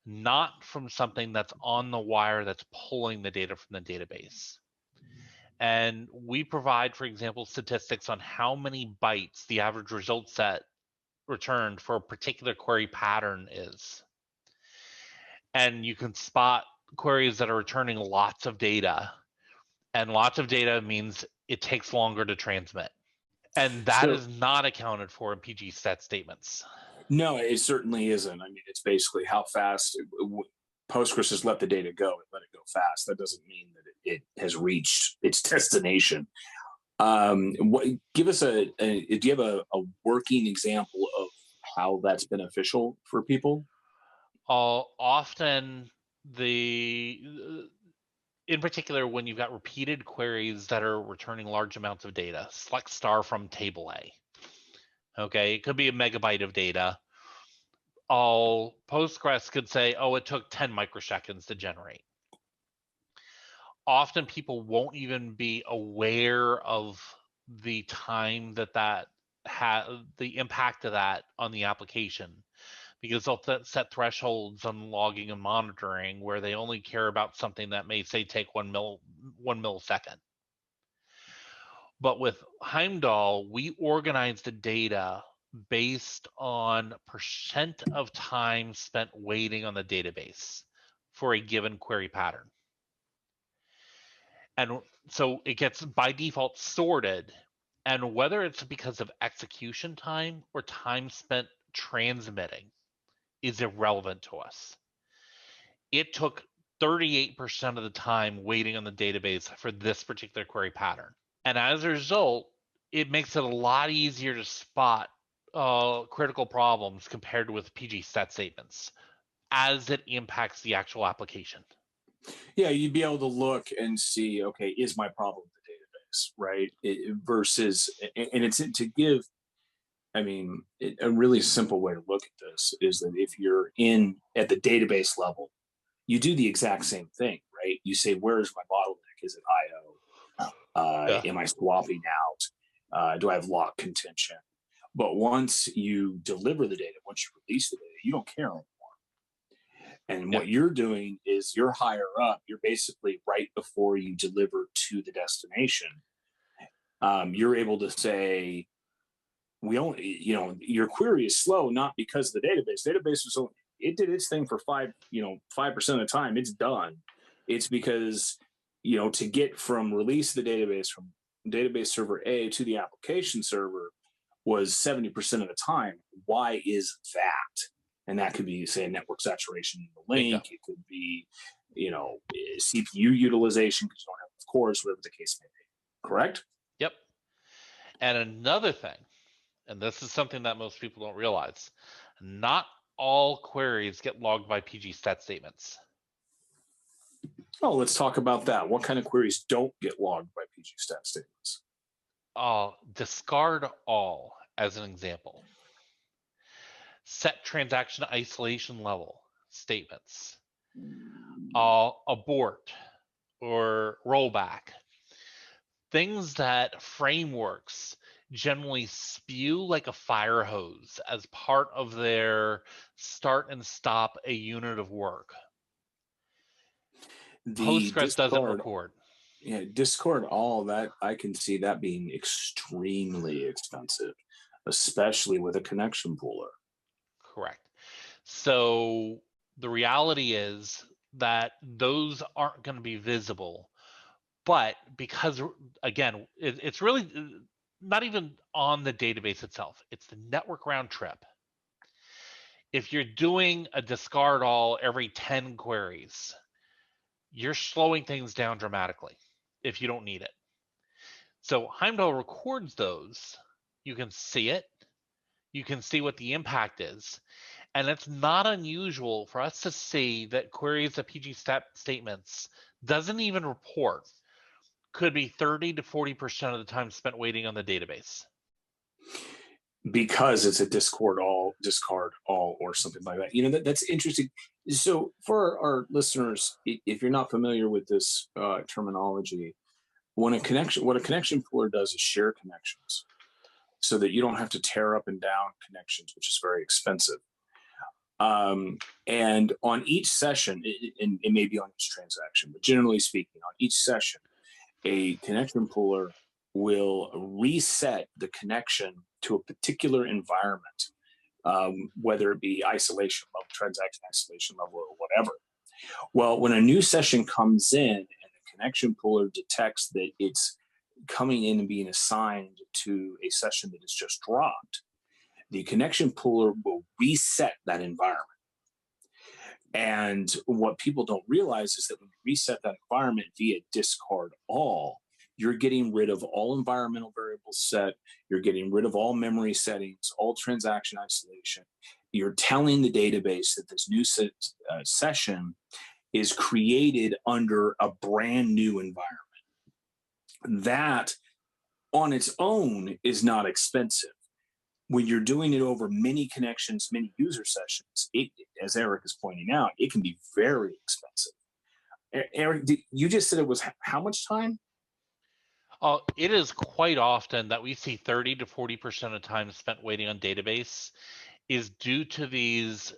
not from something that's on the wire that's pulling the data from the database. And we provide, for example, statistics on how many bytes the average result set returned for a particular query pattern is. And you can spot queries that are returning lots of data. And lots of data means it takes longer to transmit. And that is not accounted for in PG stat statements. No, it certainly isn't. I mean, it's basically how fast Postgres has let the data go and let it go fast. That doesn't mean that it has reached its destination. Give us do you have a working example of how that's beneficial for people? Often in particular, when you've got repeated queries that are returning large amounts of data, select star from table A. Okay, it could be a megabyte of data. Postgres could say, oh, it took 10 microseconds to generate. Often people won't even be aware of the time that the impact of that on the application, because they'll set thresholds on logging and monitoring where they only care about something that may say take 1 millisecond. But with Heimdall, we organize the data based on percent of time spent waiting on the database for a given query pattern. And so it gets by default sorted, and whether it's because of execution time or time spent transmitting is irrelevant to us. It took 38% of the time waiting on the database for this particular query pattern. And as a result, it makes it a lot easier to spot critical problems compared with PG stat statements as it impacts the actual application. Yeah, you'd be able to look and see, okay, is my problem the database, right? Versus, and it's to give, I mean, a really simple way to look at this is that if you're at the database level, you do the exact same thing, right? You say, where is my bottleneck? Is it IO? Am I swapping out? Do I have lock contention? But once you deliver the data, once you release the data, you don't care anymore. And what you're doing is you're higher up. You're basically right before you deliver to the destination. You're able to say, your query is slow, not because of the database. Database was it did its thing for 5% of the time. It's done. It's because, to get from release of the database from database server A to the application server was 70% of the time. Why is that? And that could be, say, a network saturation in the link. It could be, CPU utilization because you don't have enough cores, whatever the case may be. Correct? Yep. And another thing, and this is something that most people don't realize, not all queries get logged by PG stat statements. Oh, let's talk about that. What kind of queries don't get logged by PG stat statements? Discard all as an example. Set transaction isolation level statements. Abort or rollback. Things that frameworks generally spew like a fire hose as part of their start and stop a unit of work. The Postgres doesn't discard, record. yeah, discard all that, I can see that being extremely expensive, especially with a connection pooler. Correct. So the reality is that those aren't going to be visible. But because, again, it's really not even on the database itself, it's the network round trip. If you're doing a discard all every 10 queries, you're slowing things down dramatically if you don't need it. So Heimdall records those. You can see it. You can see what the impact is. And it's not unusual for us to see that queries of PG stat statements doesn't even report could be 30 to 40% of the time spent waiting on the database. Because it's a discard all, or something like that. That's interesting. So for our listeners, if you're not familiar with this terminology, what a connection pooler does is share connections so that you don't have to tear up and down connections, which is very expensive. And on each session, it may be on each transaction, but generally speaking, on each session, a connection pooler will reset the connection to a particular environment, whether it be isolation level, transaction isolation level, or whatever. Well, when a new session comes in and the connection pooler detects that it's coming in and being assigned to a session that is just dropped, the connection pooler will reset that environment. And what people don't realize is that when you reset that environment via discard all, you're getting rid of all environmental variables set, you're getting rid of all memory settings, all transaction isolation. You're telling the database that this new session is created under a brand new environment. That on its own is not expensive. When you're doing it over many connections, many user sessions, as Erik is pointing out, it can be very expensive. Erik, you just said it was how much time? It is quite often that we see 30 to 40% of time spent waiting on database is due to these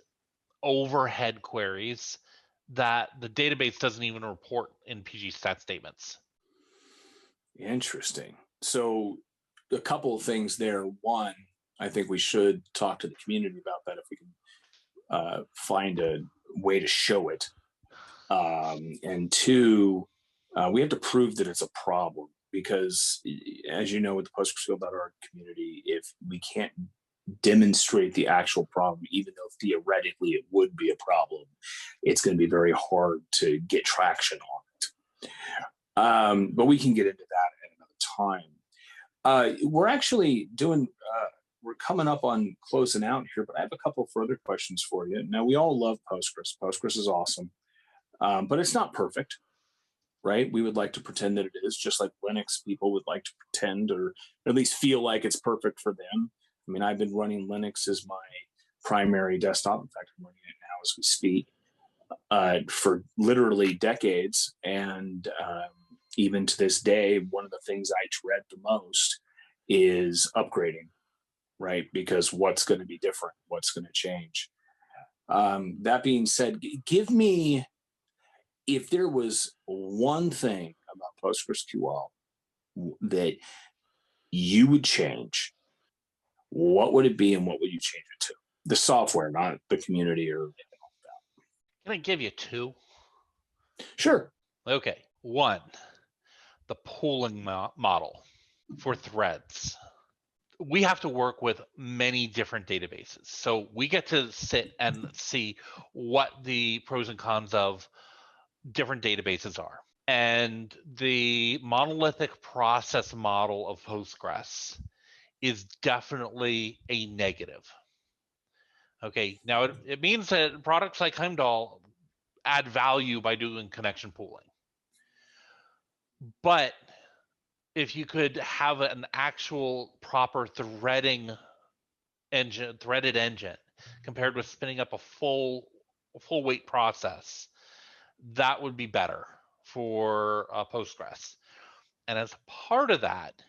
overhead queries that the database doesn't even report in PG stat statements. Interesting. So a couple of things there. One, I think we should talk to the community about that if we can find a way to show it. And two, we have to prove that it's a problem because, as you know, with the PostgreSQL.org community, if we can't demonstrate the actual problem, even though theoretically it would be a problem, it's going to be very hard to get traction on it. But we can get into that at another time. We're actually doing, we're coming up on closing out here, but I have a couple of further questions for you. Now, we all love Postgres. Postgres is awesome, but it's not perfect, right? We would like to pretend that it is, just like Linux people would like to pretend or at least feel like it's perfect for them. I mean, I've been running Linux as my primary desktop. In fact, I'm running it now as we speak for literally decades. And even to this day, one of the things I dread the most is upgrading, right? Because what's going to be different? What's going to change? That being said, give me, if there was one thing about PostgreSQL that you would change, what would it be and what would you change it to? The software, not the community or anything like that. Can I give you two? Sure. Okay. One, the pooling model for threads. We have to work with many different databases. So we get to sit and see what the pros and cons of different databases are. And the monolithic process model of Postgres is definitely a negative. Okay, now it means that products like Heimdall add value by doing connection pooling. But if you could have an actual proper threaded engine compared with spinning up a full weight process, that would be better for Postgres. And as part of that,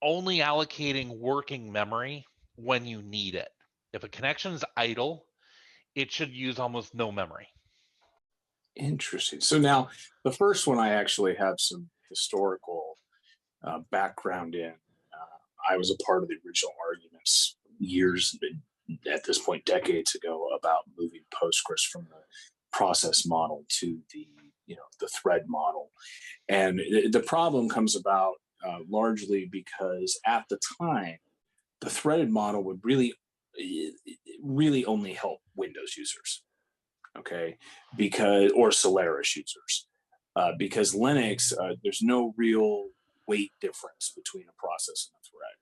only allocating working memory when you need it. If a connection is idle, it should use almost no memory. Interesting. So now the first one I actually have some historical background in. I was a part of the original arguments years, at this point, decades ago, about moving Postgres from the process model to the thread model. And the problem comes about largely because at the time, the threaded model would really only help Windows users, okay, or Solaris users, because Linux, there's no real weight difference between a process and a thread.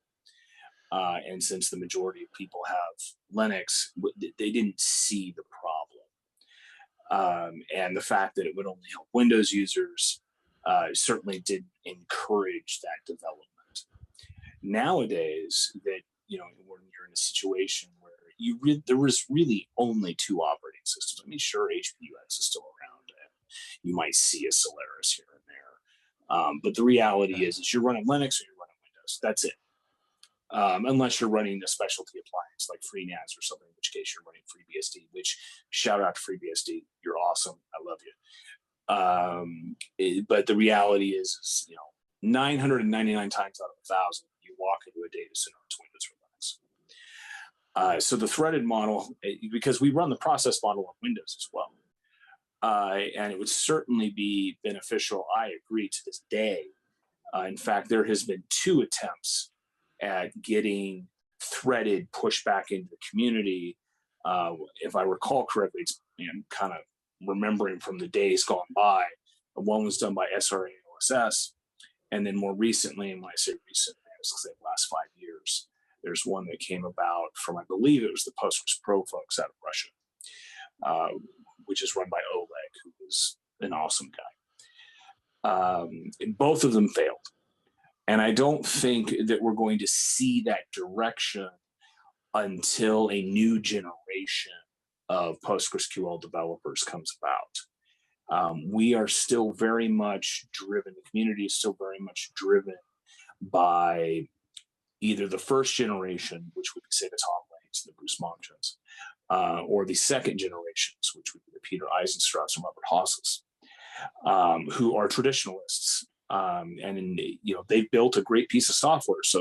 And since the majority of people have Linux, they didn't see the problem. And the fact that it would only help Windows users certainly didn't encourage that development. Nowadays, that when you're in a situation where there was really only two operating systems. I mean, sure, HPUX is still around, and you might see a Solaris here and there, but the reality is you're running Linux or you're running Windows. That's it. Unless you're running a specialty appliance like FreeNAS or something, in which case you're running FreeBSD. Which, shout out to FreeBSD, you're awesome. I love you. But the reality is 999 times out of 1,000, you walk into a data center, it's Windows or Linux. So the threaded model, because we run the process model on Windows as well, and it would certainly be beneficial, I agree, to this day. In fact, there has been 2 attempts at getting threaded pushed back into the community. If I recall correctly, it's kind of remembering from the days gone by. One was done by SRA OSS, and then more recently, and when I say recently, I was saying last 5 years, there's one that came about from, I believe it was the Postgres Pro folks out of Russia, which is run by Oleg, who is an awesome guy. Both of them failed. And I don't think that we're going to see that direction until a new generation of PostgreSQL developers comes about. We are still very much driven, the community is still very much driven by either the first generation, which would be, say, the Tom Lanes, the Bruce Monchens, or the second generations, which would be the Peter Eisenstrauss and Robert Haas's, who are traditionalists. And they've built a great piece of software, so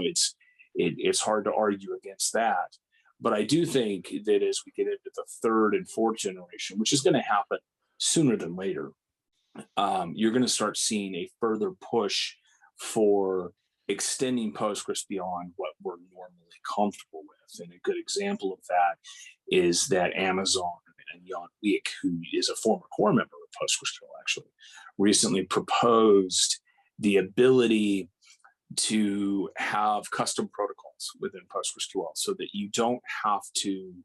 it's hard to argue against that. But I do think that as we get into the third and fourth generation, which is going to happen sooner than later, you're going to start seeing a further push for extending Postgres beyond what we're normally comfortable with. And a good example of that is that Amazon and Jan Week, who is a former core member of PostgreSQL, actually recently proposed the ability to have custom protocols within PostgreSQL so that you don't have to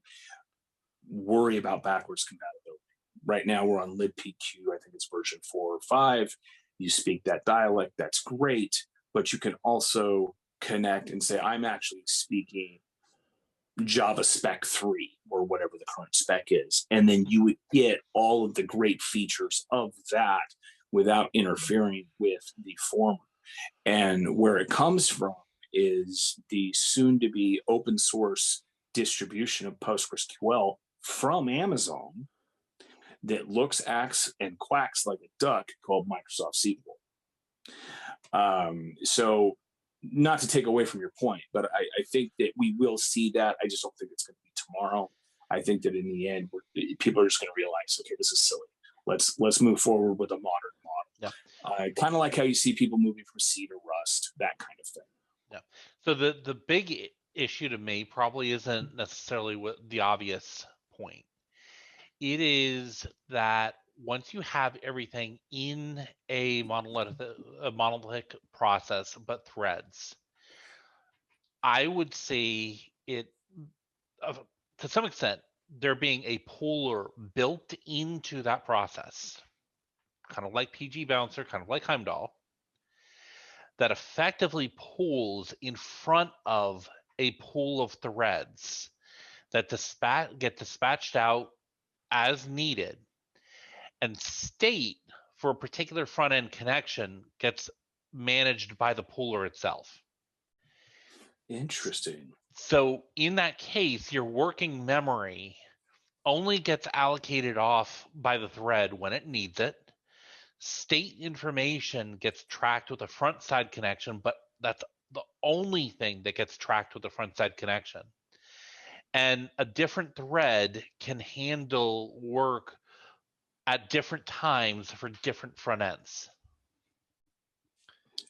worry about backwards compatibility. Right now we're on libpq, I think it's version 4 or 5. You speak that dialect, that's great, but you can also connect and say, I'm actually speaking Java spec 3 or whatever the current spec is. And then you would get all of the great features of that without interfering with the former. And where it comes from is the soon-to-be open source distribution of PostgreSQL from Amazon that looks, acts, and quacks like a duck called Microsoft SQL. So not to take away from your point, but I think that we will see that. I just don't think it's going to be tomorrow. I think that in the end, people are just going to realize, okay, this is silly. Let's move forward with a modern model. Yeah. Kind of like how you see people moving from C to Rust, that kind of thing. Yeah. So the big issue to me probably isn't necessarily what the obvious point. It is that once you have everything in a monolithic process, but threads, I would say it, to some extent, there being a pooler built into that process, kind of like PG Bouncer, kind of like Heimdall, that effectively pools in front of a pool of threads that get dispatched out as needed, and state for a particular front end connection gets managed by the pooler itself. Interesting. So in that case, your working memory only gets allocated off by the thread when it needs it. State information gets tracked with a front side connection, but that's the only thing that gets tracked with the front side connection. And a different thread can handle work at different times for different front ends.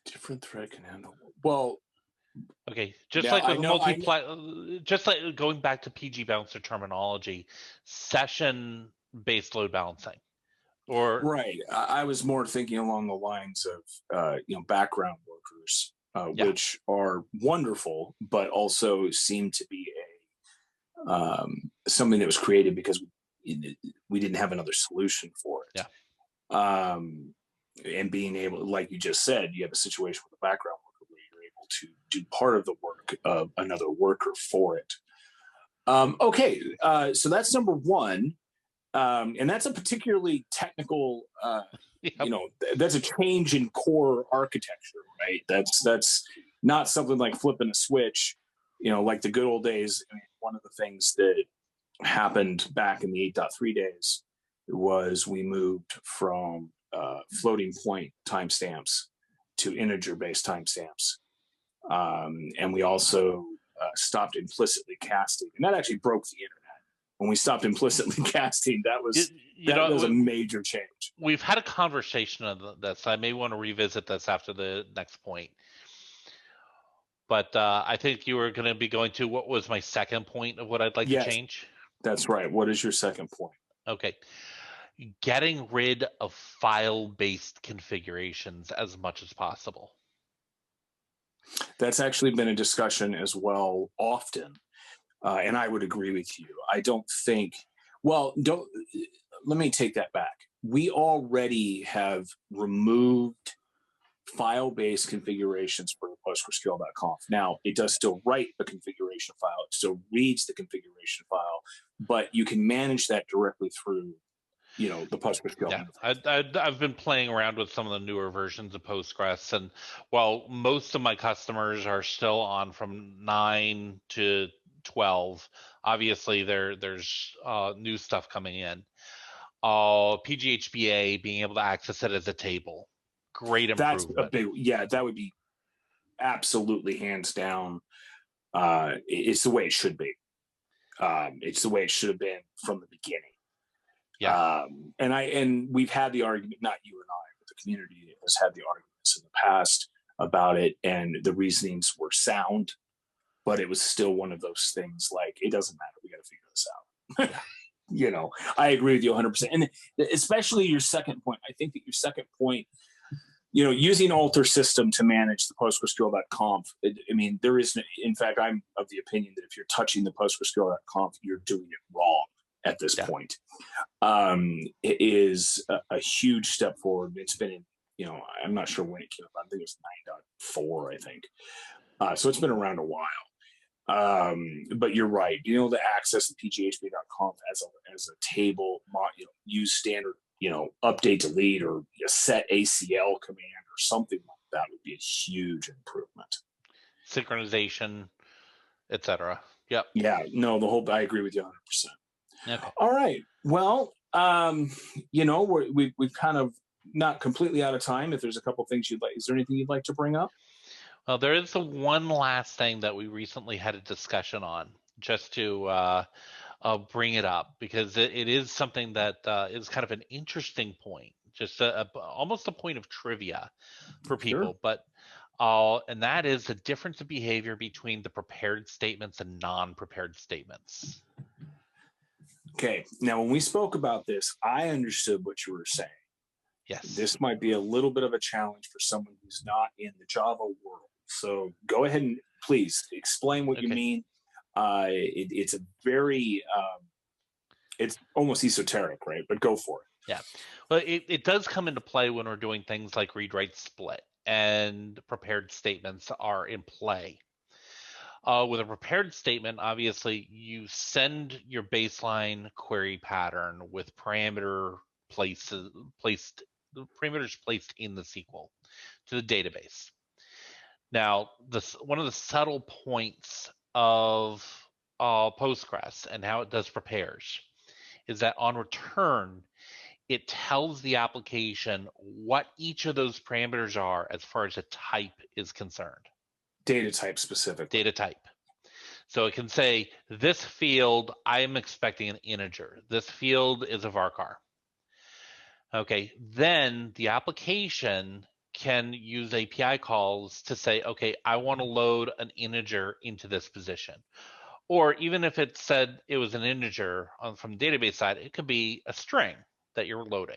Different thread can handle. Well, okay, just now like I with know. just like going back to PG Bouncer terminology, session based load balancing, or Right. I was more thinking along the lines of background workers, yeah, which are wonderful, but also seem to be something that was created because we didn't have another solution for yeah. it. And being able, like you just said, you have a situation with a background worker where you're able to do part of the work of another worker for it. Okay, so that's number one. And that's a particularly technical, Yep. that's a change in core architecture, right? That's not something like flipping a switch, like the good old days. I mean, one of the things that happened back in the 8.3 days was we moved from floating point timestamps to integer-based timestamps, and we also stopped implicitly casting, and that actually broke the internet. When we stopped implicitly casting, that was a major change. We've had a conversation on this. I may want to revisit this after the next point. But I think you were going to be going to what was my second point of what I'd like to change. That's right. What is your second point? Okay. Getting rid of file-based configurations as much as possible. That's actually been a discussion as well often. And I would agree with you. I don't think, let me take that back. We already have removed file-based configurations for PostgreSQL.conf. Now, it does still write a configuration file. It still reads the configuration file, but you can manage that directly through, the PostgreSQL. Yeah, I've been playing around with some of the newer versions of Postgres, and while most of my customers are still on from 9 to 12, obviously there's new stuff coming in. PGHBA, being able to access it as a table, great improvement. That's a big, that would be absolutely hands down. It's the way it should be. It's the way it should have been from the beginning. Yeah. And we've had the argument, not you and I, but the community has had the arguments in the past about it, and the reasonings were sound, but it was still one of those things like, it doesn't matter. We got to figure this out. I agree with you 100%. And especially your second point. I think that your second point, using alter system to manage the PostgreSQL.conf. I mean, there is, in fact, I'm of the opinion that if you're touching the PostgreSQL.conf, you're doing it wrong at this point. It is a huge step forward. It's been in, I'm not sure when it came up. I think it was 9.4, I think. So it's been around a while. But you're right. Being able to access the pghp.conf as a table, use standard, update, delete, or a set ACL command or something like that would be a huge improvement. Synchronization, etc. Yep. Yeah. No, I agree with you 100%. Okay. All right. Well, we've kind of not completely out of time. If there's a couple things is there anything you'd like to bring up? Well, there is the one last thing that we recently had a discussion on, just to bring it up, because it is something that is kind of an interesting point, just almost a point of trivia for people. Sure. But and that is the difference of behavior between the prepared statements and non-prepared statements. Okay. Now, when we spoke about this, I understood what you were saying. Yes. This might be a little bit of a challenge for someone who's not in the Java world. So go ahead and please explain what you mean. It's a very It's almost esoteric, right? But go for it. Yeah. Well, it does come into play when we're doing things like read write split and prepared statements are in play. With a prepared statement, obviously, you send your baseline query pattern with parameters placed in the SQL to the database. Now, one of the subtle points of Postgres and how it does prepares is that on return, it tells the application what each of those parameters are as far as a type is concerned. Data type specifically. Data type. So it can say, this field, I'm expecting an integer. This field is a varchar. Okay, then the application can use API calls to say, okay, I want to load an integer into this position. Or even if it said it was an integer from the database side, it could be a string that you're loading.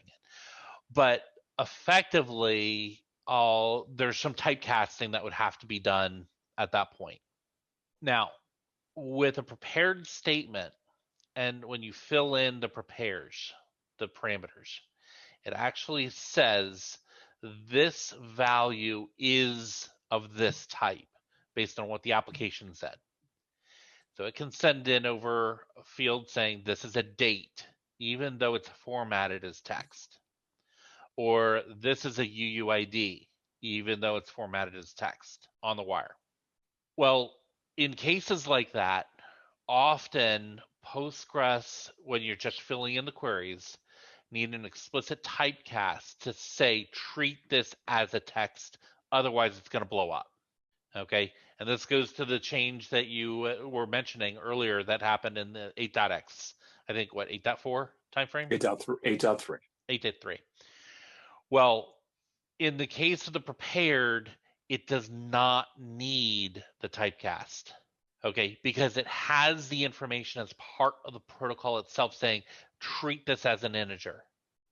But effectively, there's some typecasting that would have to be done at that point. Now, with a prepared statement, and when you fill in the parameters, it actually says this value is of this type based on what the application said. So it can send in over a field saying this is a date, even though it's formatted as text. Or this is a UUID, even though it's formatted as text on the wire. Well, in cases like that, often Postgres, when you're just filling in the queries, need an explicit typecast to say, treat this as a text, otherwise it's going to blow up. Okay, and this goes to the change that you were mentioning earlier that happened in the 8.x. I think, 8.4 timeframe? 8.3. 8.3. Well, in the case of the prepared, it does not need the typecast, okay, because it has the information as part of the protocol itself saying, treat this as an integer.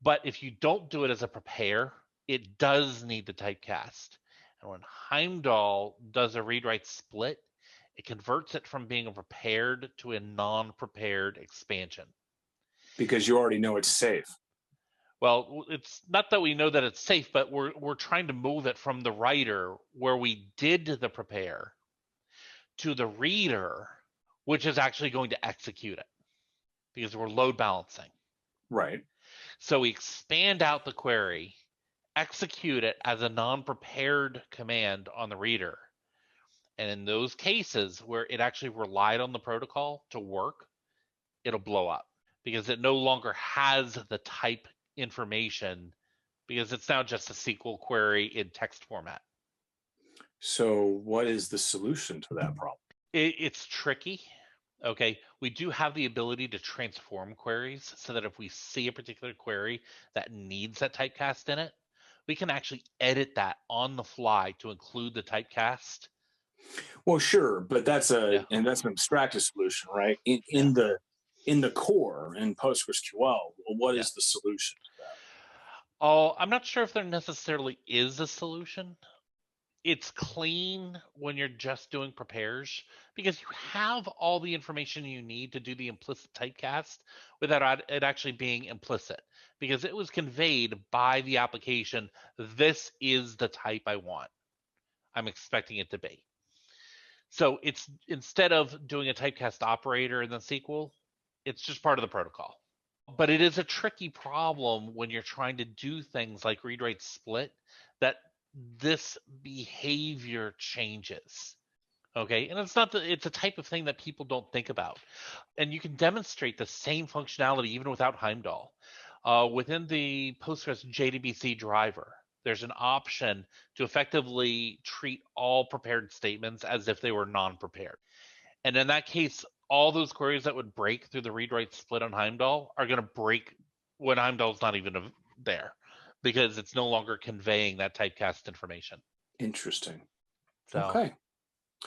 But if you don't do it as a prepare, it does need the typecast. And when Heimdall does a read-write split, it converts it from being a prepared to a non-prepared expansion. Because you already know it's safe. Well, it's not that we know that it's safe, but we're trying to move it from the writer where we did the prepare to the reader, which is actually going to execute it because we're load balancing. Right. So we expand out the query, execute it as a non-prepared command on the reader. And in those cases where it actually relied on the protocol to work, it'll blow up because it no longer has the type information because it's now just a SQL query in text format. So what is the solution to that problem? It's tricky. Okay, we do have the ability to transform queries so that if we see a particular query that needs that typecast in it, we can actually edit that on the fly to include the typecast. Well, sure, but that's an abstracted solution, right? In the core in PostgreSQL, what is the solution to that? Oh, I'm not sure if there necessarily is a solution. It's clean when you're just doing prepares because you have all the information you need to do the implicit typecast without it actually being implicit because it was conveyed by the application. This is the type I want. I'm expecting it to be. So it's instead of doing a typecast operator in the SQL, it's just part of the protocol. But it is a tricky problem when you're trying to do things like read write split that this behavior changes. Okay, and it's a type of thing that people don't think about. And you can demonstrate the same functionality even without Heimdall. Within the Postgres JDBC driver, there's an option to effectively treat all prepared statements as if they were non-prepared. And in that case, all those queries that would break through the read-write split on Heimdall are going to break when Heimdall's not even there because it's no longer conveying that typecast information. Interesting. So, okay.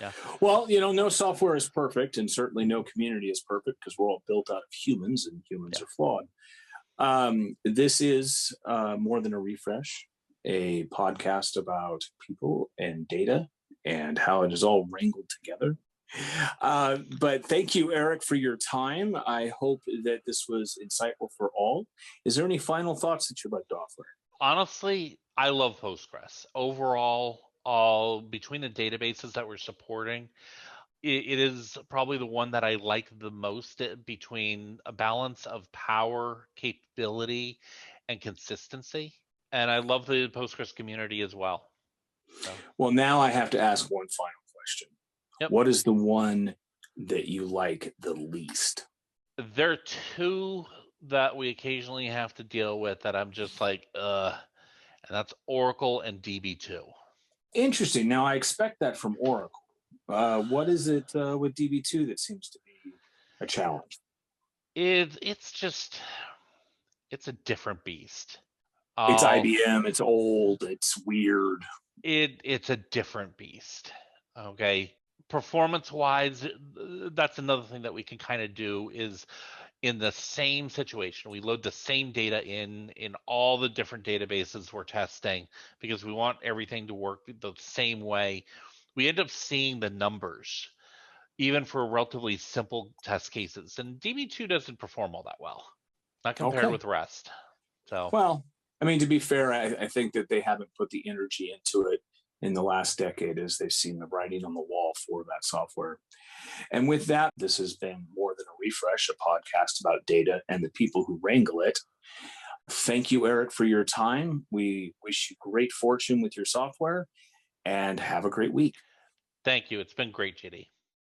Yeah. Well, no software is perfect, and certainly no community is perfect because we're all built out of humans, and humans are flawed. This is More Than a Refresh, a podcast about people and data and how it is all wrangled together. But thank you, Erik, for your time. I hope that this was insightful for all. Is there any final thoughts that you'd like to offer? Honestly, I love Postgres. Overall, all between the databases that we're supporting, it is probably the one that I like the most between a balance of power, capability, and consistency. And I love the Postgres community as well. So, Well, now I have to ask one final question. yep. What is the one that you like the least? There are two that we occasionally have to deal with that I'm just like, and that's Oracle and DB2. Interesting. Now, I expect that from Oracle. What is it with DB2 that seems to be a challenge? It's just it's a different beast. It's Um, IBM. It's old. It's weird. it's a different beast. Okay. Performance wise, that's another thing that we can kind of do is in the same situation. We load the same data in all the different databases we're testing because we want everything to work the same way. We end up seeing the numbers even for relatively simple test cases. And DB2 doesn't perform all that well, not compared Okay. with REST. So, Well, I mean, to be fair, I think that they haven't put the energy into it in the last decade as they've seen the writing on the wall for that software. And with that, this has been More Than a Refresh, a podcast about data and the people who wrangle it. Thank you, Erik, for your time. We wish you great fortune with your software and have a great week. thank you. It's been great, JD.